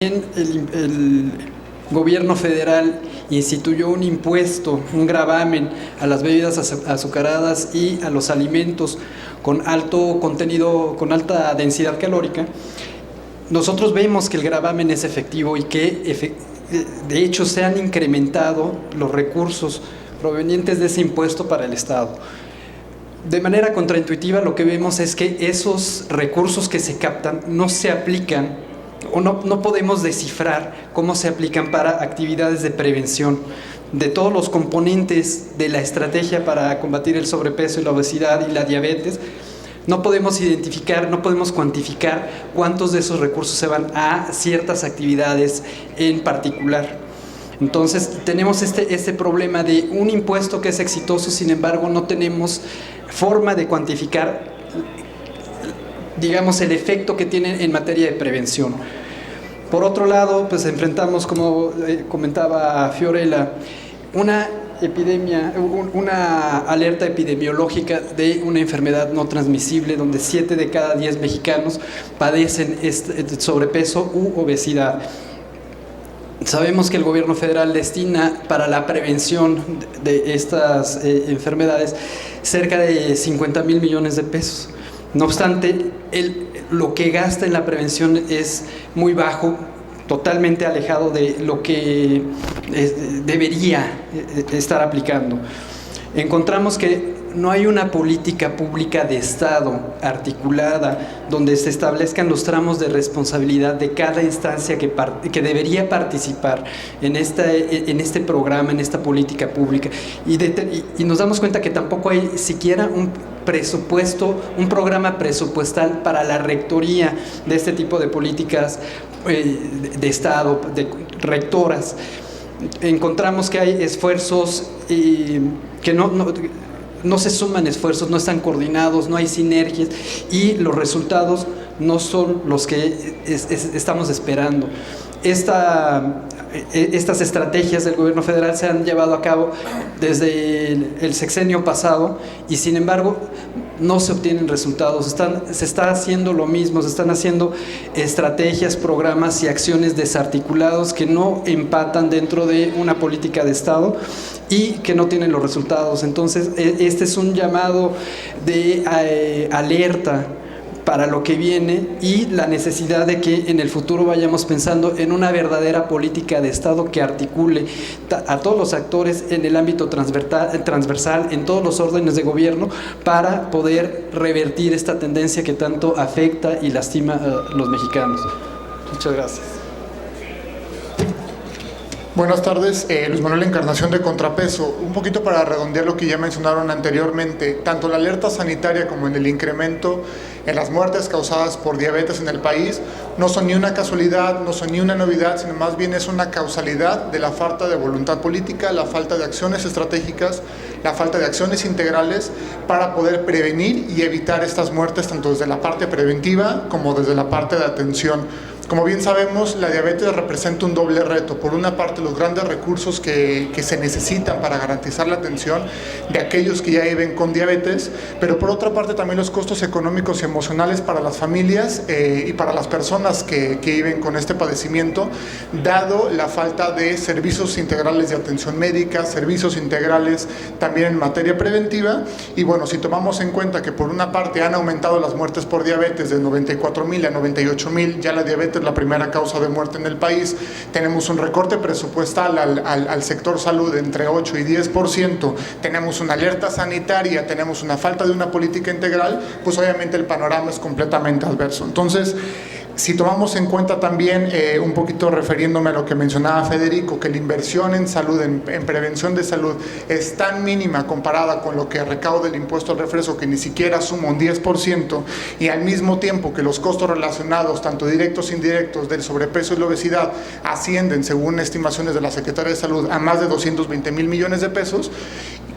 El gobierno federal instituyó un impuesto, un gravamen a las bebidas azucaradas y a los alimentos con alto contenido, con alta densidad calórica. Nosotros vemos que el gravamen es efectivo y que de hecho se han incrementado los recursos provenientes de ese impuesto para el Estado. De manera contraintuitiva, lo que vemos es que esos recursos que se captan no se aplican o no podemos descifrar cómo se aplican para actividades de prevención de todos los componentes de la estrategia para combatir el sobrepeso y la obesidad y la diabetes. No podemos identificar, no podemos cuantificar cuántos de esos recursos se van a ciertas actividades en particular. Entonces tenemos este problema de un impuesto que es exitoso, sin embargo no tenemos forma de cuantificar, digamos, el efecto que tiene en materia de prevención. Por otro lado, pues enfrentamos, como comentaba Fiorella, una alerta epidemiológica de una enfermedad no transmisible, donde 7 de cada 10 mexicanos padecen sobrepeso u obesidad. Sabemos que el gobierno federal destina para la prevención de estas enfermedades cerca de 50,000 millones de pesos. No obstante, lo que gasta en la prevención es muy bajo, totalmente alejado de lo que debería estar aplicando. Encontramos que no hay una política pública de Estado articulada donde se establezcan los tramos de responsabilidad de cada instancia que debería participar en este programa, en esta política pública. Y nos damos cuenta que tampoco hay siquiera un presupuesto, un programa presupuestal para la rectoría de este tipo de políticas de Estado, de rectoras. Encontramos que hay esfuerzos que no se suman esfuerzos, no están coordinados, no hay sinergias y los resultados no son los que estamos esperando. Estas estrategias del gobierno federal se han llevado a cabo desde el sexenio pasado y sin embargo no se obtienen resultados. Se está haciendo lo mismo, se están haciendo estrategias, programas y acciones desarticulados que no empatan dentro de una política de Estado y que no tienen los resultados. Entonces este es un llamado de alerta para lo que viene y la necesidad de que en el futuro vayamos pensando en una verdadera política de Estado que articule a todos los actores en el ámbito transversal, en todos los órdenes de gobierno, para poder revertir esta tendencia que tanto afecta y lastima a los mexicanos. Muchas gracias. Buenas tardes, Luis Manuel Encarnación de Contrapeso. Un poquito para redondear lo que ya mencionaron anteriormente, tanto la alerta sanitaria como en el incremento en las muertes causadas por diabetes en el país no son ni una casualidad, no son ni una novedad, sino más bien es una causalidad de la falta de voluntad política, la falta de acciones estratégicas, la falta de acciones integrales para poder prevenir y evitar estas muertes tanto desde la parte preventiva como desde la parte de atención. Como bien sabemos, la diabetes representa un doble reto. Por una parte, los grandes recursos que se necesitan para garantizar la atención de aquellos que ya viven con diabetes, pero por otra parte también los costos económicos y emocionales para las familias y para las personas que viven con este padecimiento, dado la falta de servicios integrales de atención médica, servicios integrales también en materia preventiva. Y bueno, si tomamos en cuenta que por una parte han aumentado las muertes por diabetes de 94,000 a 98,000, ya la diabetes la primera causa de muerte en el país, tenemos un recorte presupuestal al sector salud entre 8 y 10%, tenemos una alerta sanitaria, tenemos una falta de una política integral, pues obviamente el panorama es completamente adverso. Entonces, si tomamos en cuenta también, un poquito refiriéndome a lo que mencionaba Federico, que la inversión en salud, en prevención de salud, es tan mínima comparada con lo que recauda el impuesto al refresco, que ni siquiera suma un 10%, y al mismo tiempo que los costos relacionados, tanto directos e indirectos, del sobrepeso y la obesidad, ascienden, según estimaciones de la Secretaría de Salud, a más de 220,000 millones de pesos,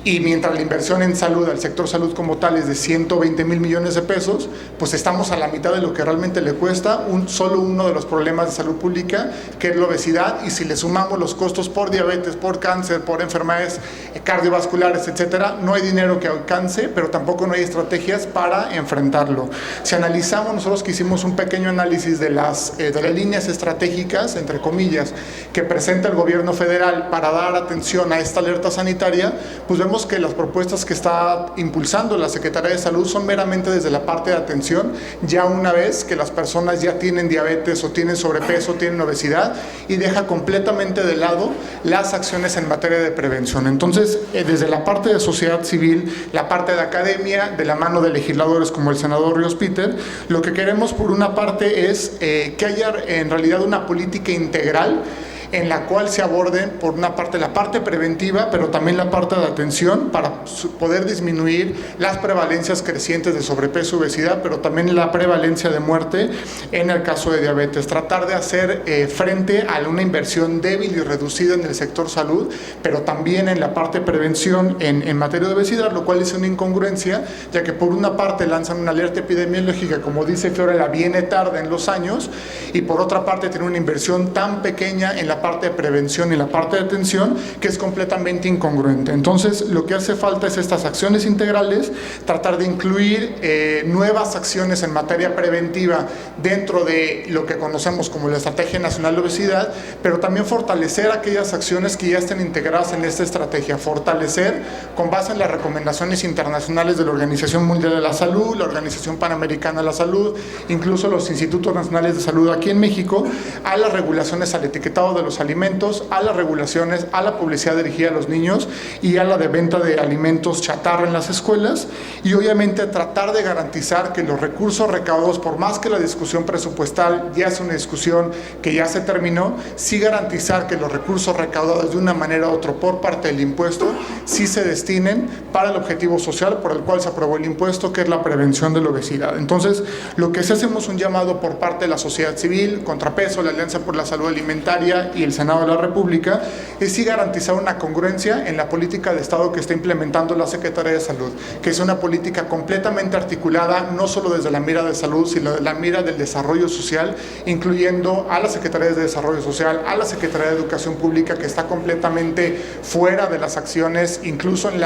Y mientras la inversión en salud, al sector salud como tal, es de 120,000 millones de pesos, pues estamos a la mitad de lo que realmente le cuesta solo uno de los problemas de salud pública, que es la obesidad, y si le sumamos los costos por diabetes, por cáncer, por enfermedades cardiovasculares, etcétera, no hay dinero que alcance, pero tampoco no hay estrategias para enfrentarlo. Si analizamos, nosotros que hicimos un pequeño análisis de las líneas estratégicas, entre comillas, que presenta el gobierno federal para dar atención a esta alerta sanitaria, pues vemos que las propuestas que está impulsando la Secretaría de Salud son meramente desde la parte de atención, ya una vez que las personas ya tienen diabetes o tienen sobrepeso, tienen obesidad, y deja completamente de lado las acciones en materia de prevención. Entonces, desde la parte de sociedad civil, la parte de academia, de la mano de legisladores como el senador Ríos Peter, lo que queremos por una parte es que haya en realidad una política integral en la cual se aborden por una parte la parte preventiva, pero también la parte de atención para poder disminuir las prevalencias crecientes de sobrepeso y obesidad, pero también la prevalencia de muerte en el caso de diabetes. Tratar de hacer frente a una inversión débil y reducida en el sector salud, pero también en la parte de prevención en materia de obesidad, lo cual es una incongruencia, ya que por una parte lanzan una alerta epidemiológica, como dice Fiorella, viene tarde en los años, y por otra parte tiene una inversión tan pequeña en la parte de prevención y la parte de atención que es completamente incongruente. Entonces, lo que hace falta es estas acciones integrales, tratar de incluir nuevas acciones en materia preventiva dentro de lo que conocemos como la Estrategia Nacional de Obesidad, pero también fortalecer aquellas acciones que ya estén integradas en esta estrategia, fortalecer con base en las recomendaciones internacionales de la Organización Mundial de la Salud, la Organización Panamericana de la Salud, incluso los Institutos Nacionales de Salud aquí en México, a las regulaciones al etiquetado de los alimentos, a las regulaciones, a la publicidad dirigida a los niños y a la de venta de alimentos chatarra en las escuelas, y obviamente tratar de garantizar que los recursos recaudados, por más que la discusión presupuestal ya es una discusión que ya se terminó, sí garantizar que los recursos recaudados de una manera u otra por parte del impuesto sí se destinen para el objetivo social por el cual se aprobó el impuesto, que es la prevención de la obesidad. Entonces, lo que sí hacemos un llamado por parte de la sociedad civil, Contrapeso, la Alianza por la Salud Alimentaria y el Senado de la República, es sí garantizar una congruencia en la política de Estado que está implementando la Secretaría de Salud, que es una política completamente articulada, no solo desde la mira de salud, sino de la mira del desarrollo social, incluyendo a la Secretaría de Desarrollo Social, a la Secretaría de Educación Pública, que está completamente fuera de las acciones, incluso en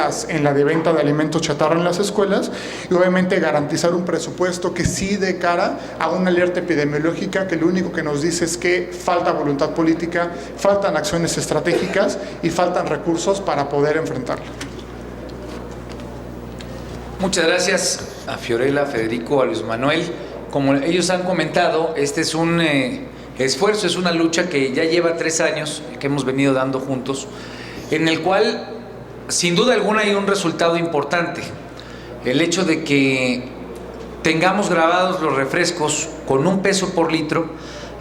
la de venta de alimentos chatarra en las escuelas, y obviamente garantizar un presupuesto que sí dé cara a una alerta epidemiológica que lo único que nos dice es que falta voluntad política, faltan acciones estratégicas y faltan recursos para poder enfrentarlo. Muchas gracias a Fiorella, a Federico, a Luis Manuel. Como ellos han comentado, este es un esfuerzo, es una lucha que ya lleva 3 años, que hemos venido dando juntos, en el cual, sin duda alguna, hay un resultado importante. El hecho de que tengamos grabados los refrescos con 1 peso por litro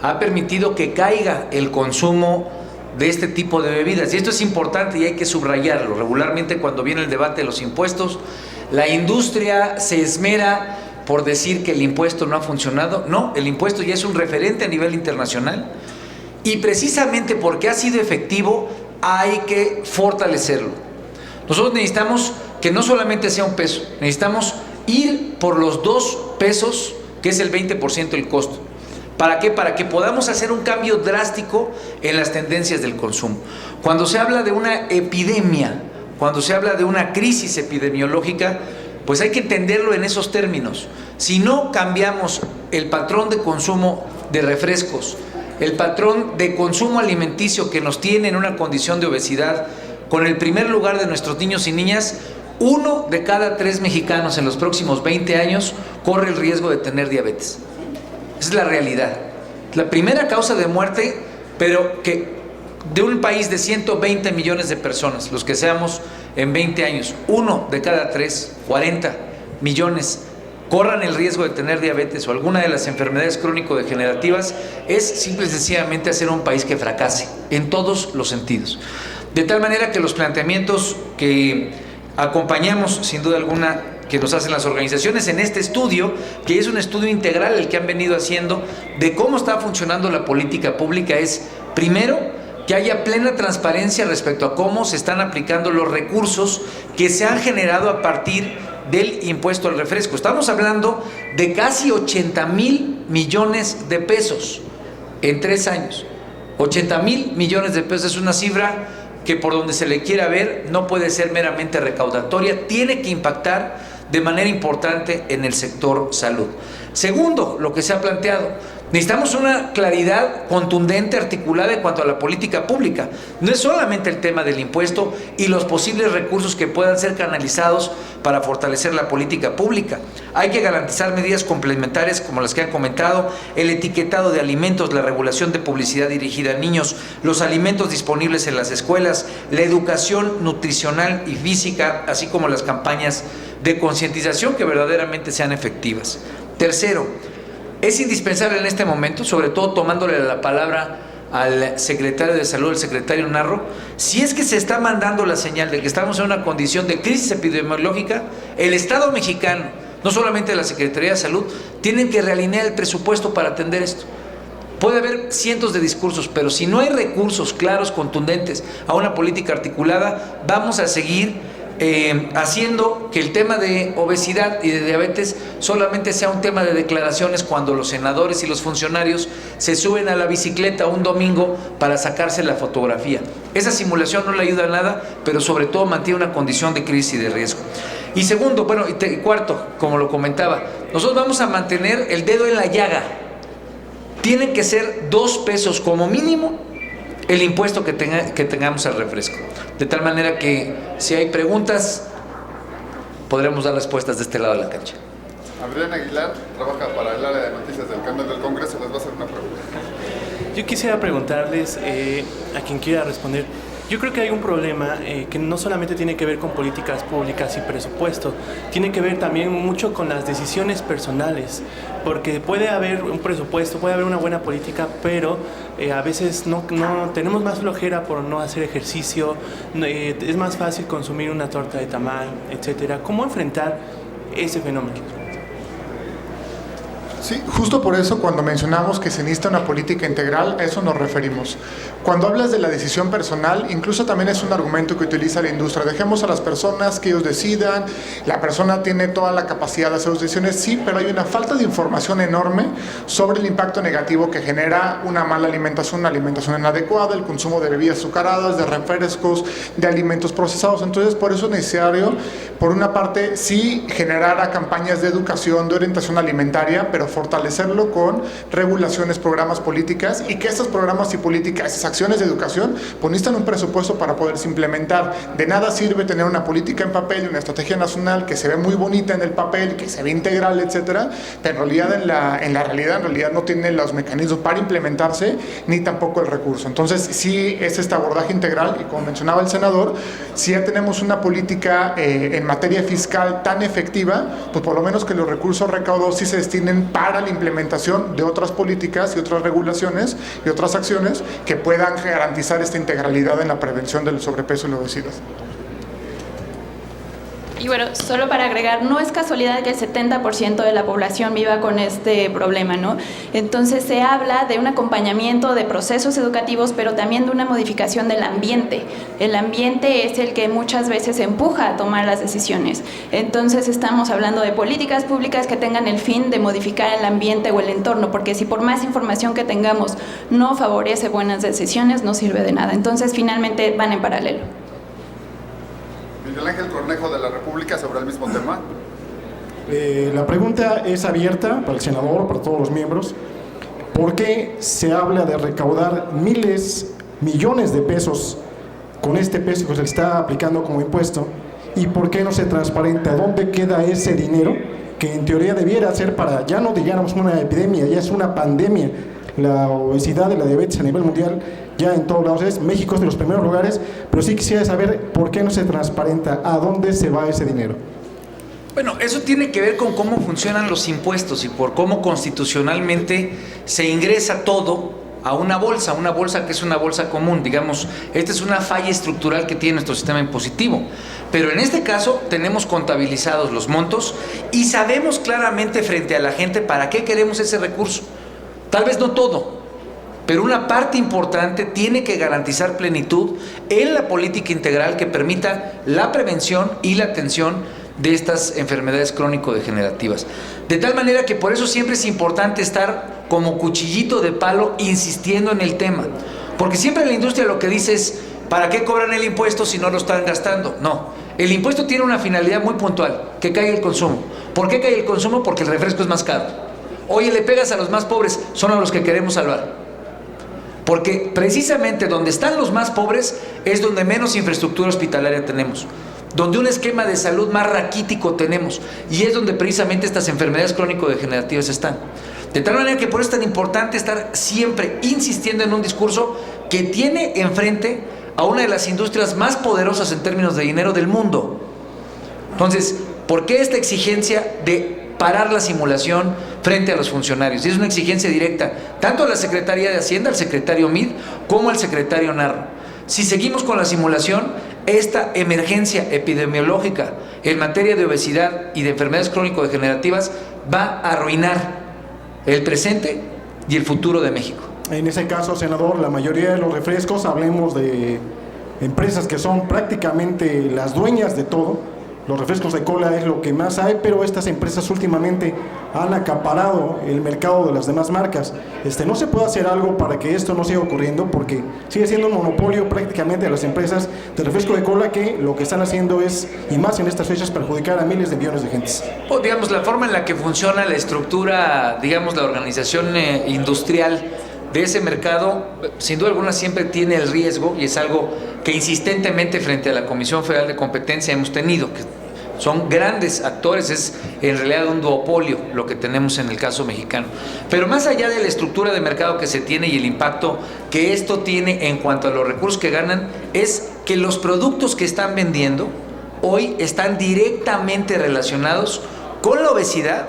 ha permitido que caiga el consumo de este tipo de bebidas. Y esto es importante y hay que subrayarlo. Regularmente, cuando viene el debate de los impuestos, la industria se esmera por decir que el impuesto no ha funcionado. No, el impuesto ya es un referente a nivel internacional, y precisamente porque ha sido efectivo hay que fortalecerlo. Nosotros necesitamos que no solamente sea 1 peso, necesitamos ir por los 2 pesos, que es el 20% del costo. ¿Para qué? Para que podamos hacer un cambio drástico en las tendencias del consumo. Cuando se habla de una epidemia, cuando se habla de una crisis epidemiológica, pues hay que entenderlo en esos términos. Si no cambiamos el patrón de consumo de refrescos, el patrón de consumo alimenticio que nos tiene en una condición de obesidad, con el primer lugar de nuestros niños y niñas, 1 de cada 3 mexicanos en los próximos 20 años corre el riesgo de tener diabetes. Esa es la realidad. La primera causa de muerte, pero que de un país de 120 millones de personas, los que seamos en 20 años, 1 de cada 3, 40 millones, corran el riesgo de tener diabetes o alguna de las enfermedades crónico-degenerativas, es simple y sencillamente hacer un país que fracase en todos los sentidos. De tal manera que los planteamientos que acompañamos, sin duda alguna, que nos hacen las organizaciones en este estudio, que es un estudio integral el que han venido haciendo de cómo está funcionando la política pública, es primero que haya plena transparencia respecto a cómo se están aplicando los recursos que se han generado a partir del impuesto al refresco. Estamos hablando de casi 80,000 millones de pesos en 3 años. 80,000 millones de pesos es una cifra que, por donde se le quiera ver, no puede ser meramente recaudatoria, tiene que impactar de manera importante en el sector salud. Segundo, lo que se ha planteado, necesitamos una claridad contundente, articulada en cuanto a la política pública. No es solamente el tema del impuesto y los posibles recursos que puedan ser canalizados para fortalecer la política pública. Hay que garantizar medidas complementarias como las que han comentado, el etiquetado de alimentos, la regulación de publicidad dirigida a niños, los alimentos disponibles en las escuelas, la educación nutricional y física, así como las campañas de concientización que verdaderamente sean efectivas. Tercero, es indispensable en este momento, sobre todo tomándole la palabra al secretario de Salud, el secretario Narro, si es que se está mandando la señal de que estamos en una condición de crisis epidemiológica, el Estado mexicano, no solamente la Secretaría de Salud, tienen que realinear el presupuesto para atender esto. Puede haber cientos de discursos, pero si no hay recursos claros, contundentes, a una política articulada, vamos a seguir haciendo que el tema de obesidad y de diabetes solamente sea un tema de declaraciones cuando los senadores y los funcionarios se suben a la bicicleta un domingo para sacarse la fotografía. Esa simulación no le ayuda a nada, pero sobre todo mantiene una condición de crisis y de riesgo. Y segundo, y cuarto, como lo comentaba, nosotros vamos a mantener el dedo en la llaga. Tienen que ser 2 pesos como mínimo el impuesto que tengamos al refresco. De tal manera que si hay preguntas, podremos dar respuestas de este lado de la cancha. Adrián Aguilar trabaja para el área de noticias del canal del Congreso. Les va a hacer una pregunta. Yo quisiera preguntarles a quien quiera responder. Yo creo que hay un problema que no solamente tiene que ver con políticas públicas y presupuesto, tiene que ver también mucho con las decisiones personales, porque puede haber un presupuesto, puede haber una buena política, pero a veces no tenemos más flojera por no hacer ejercicio, es más fácil consumir una torta de tamal, etcétera. ¿Cómo enfrentar ese fenómeno? Sí, justo por eso cuando mencionamos que se necesita una política integral, a eso nos referimos. Cuando hablas de la decisión personal, incluso también es un argumento que utiliza la industria. Dejemos a las personas que ellos decidan, la persona tiene toda la capacidad de hacer sus decisiones, sí, pero hay una falta de información enorme sobre el impacto negativo que genera una mala alimentación, una alimentación inadecuada, el consumo de bebidas azucaradas, de refrescos, de alimentos procesados. Entonces, por eso es necesario, por una parte, sí generar campañas de educación, de orientación alimentaria, pero fortalecerlo con regulaciones, programas, políticas, y que estos programas y políticas, esas acciones de educación, pues necesitan un presupuesto para poderse implementar. De nada sirve tener una política en papel y una estrategia nacional que se ve muy bonita en el papel, que se ve integral, etcétera, pero en realidad no tiene los mecanismos para implementarse, ni tampoco el recurso. Entonces, sí es este abordaje integral, y como mencionaba el senador, si ya tenemos una política en materia fiscal tan efectiva, pues por lo menos que los recursos recaudados sí se destinen para la implementación de otras políticas y otras regulaciones y otras acciones que puedan garantizar esta integralidad en la prevención del sobrepeso y la obesidad. Y bueno, solo para agregar, no es casualidad que el 70% de la población viva con este problema, ¿no? Entonces se habla de un acompañamiento de procesos educativos, pero también de una modificación del ambiente. El ambiente es el que muchas veces empuja a tomar las decisiones. Entonces estamos hablando de políticas públicas que tengan el fin de modificar el ambiente o el entorno, porque si por más información que tengamos no favorece buenas decisiones, no sirve de nada. Entonces finalmente van en paralelo. Miguel Ángel Cornejo de la República sobre el mismo tema. La pregunta es abierta para el senador, para todos los miembros. ¿Por qué se habla de recaudar millones de pesos con este peso que se le está aplicando como impuesto? ¿Y por qué no se transparenta dónde queda ese dinero que en teoría debiera ser para, ya no digamos una epidemia, ya es una pandemia? La obesidad y la diabetes a nivel mundial ya en todos lados México es de los primeros lugares, pero sí quisiera saber por qué no se transparenta a dónde se va ese dinero. Bueno, eso tiene que ver con cómo funcionan los impuestos y por cómo constitucionalmente se ingresa todo a una bolsa que es una bolsa común. Digamos, esta es una falla estructural que tiene nuestro sistema impositivo, pero en este caso tenemos contabilizados los montos y sabemos claramente frente a la gente para qué queremos ese recurso. Tal vez no todo, pero una parte importante tiene que garantizar plenitud en la política integral que permita la prevención y la atención de estas enfermedades crónico-degenerativas. De tal manera que por eso siempre es importante estar como cuchillito de palo insistiendo en el tema, porque siempre la industria lo que dice es: ¿para qué cobran el impuesto si no lo están gastando? No, el impuesto tiene una finalidad muy puntual, que caiga el consumo. ¿Por qué cae el consumo? Porque el refresco es más caro. Oye, le pegas a los más pobres, son a los que queremos salvar. Porque precisamente donde están los más pobres es donde menos infraestructura hospitalaria tenemos, donde un esquema de salud más raquítico tenemos, y es donde precisamente estas enfermedades crónico-degenerativas están. De tal manera que por eso es tan importante estar siempre insistiendo en un discurso que tiene enfrente a una de las industrias más poderosas en términos de dinero del mundo. Entonces, ¿por qué esta exigencia de parar la simulación frente a los funcionarios? Y es una exigencia directa, tanto a la Secretaría de Hacienda, al secretario Mid, como al secretario Narro. Si seguimos con la simulación, esta emergencia epidemiológica en materia de obesidad y de enfermedades crónico-degenerativas va a arruinar el presente y el futuro de México. En ese caso, senador, la mayoría de los refrescos, hablemos de empresas que son prácticamente las dueñas de todo. Los refrescos de cola es lo que más hay, pero estas empresas últimamente han acaparado el mercado de las demás marcas. ¿No se puede hacer algo para que esto no siga ocurriendo? Porque sigue siendo un monopolio prácticamente de las empresas de refresco de cola, que lo que están haciendo es, y más en estas fechas, perjudicar a miles de millones de gentes. O digamos, la forma en la que funciona la estructura, digamos, la organización industrial de ese mercado, sin duda alguna siempre tiene el riesgo, y es algo que insistentemente frente a la Comisión Federal de Competencia hemos tenido, que son grandes actores, es en realidad un duopolio lo que tenemos en el caso mexicano. Pero más allá de la estructura de mercado que se tiene y el impacto que esto tiene en cuanto a los recursos que ganan, es que los productos que están vendiendo hoy están directamente relacionados con la obesidad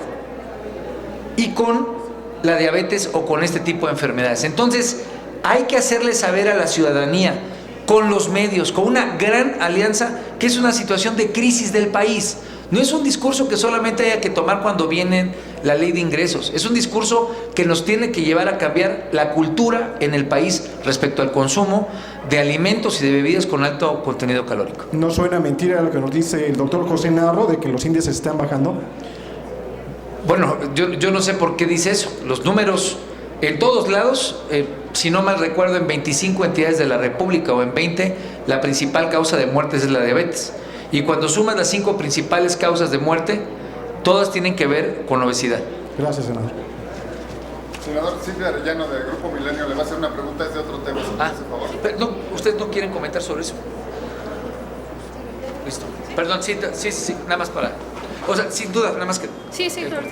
y con la diabetes o con este tipo de enfermedades. Entonces, hay que hacerle saber a la ciudadanía, con los medios, con una gran alianza, que es una situación de crisis del país. No es un discurso que solamente haya que tomar cuando viene la ley de ingresos. Es un discurso que nos tiene que llevar a cambiar la cultura en el país respecto al consumo de alimentos y de bebidas con alto contenido calórico. ¿No suena mentira lo que nos dice el doctor José Narro de que los índices están bajando? Bueno, yo no sé por qué dice eso. Los números en todos lados, si no mal recuerdo, en 25 entidades de la República o en 20, la principal causa de muerte es la diabetes. Y cuando sumas las 5 principales causas de muerte, todas tienen que ver con obesidad. Gracias, senador. Senador Silvia Arellano, del Grupo Milenio, le va a hacer una pregunta, es de otro tema, si me hace favor. Pero no, ¿ustedes no quieren comentar sobre eso? Listo. Perdón, sí, nada más para... O sea, sin duda, nada más que... Sí, claro.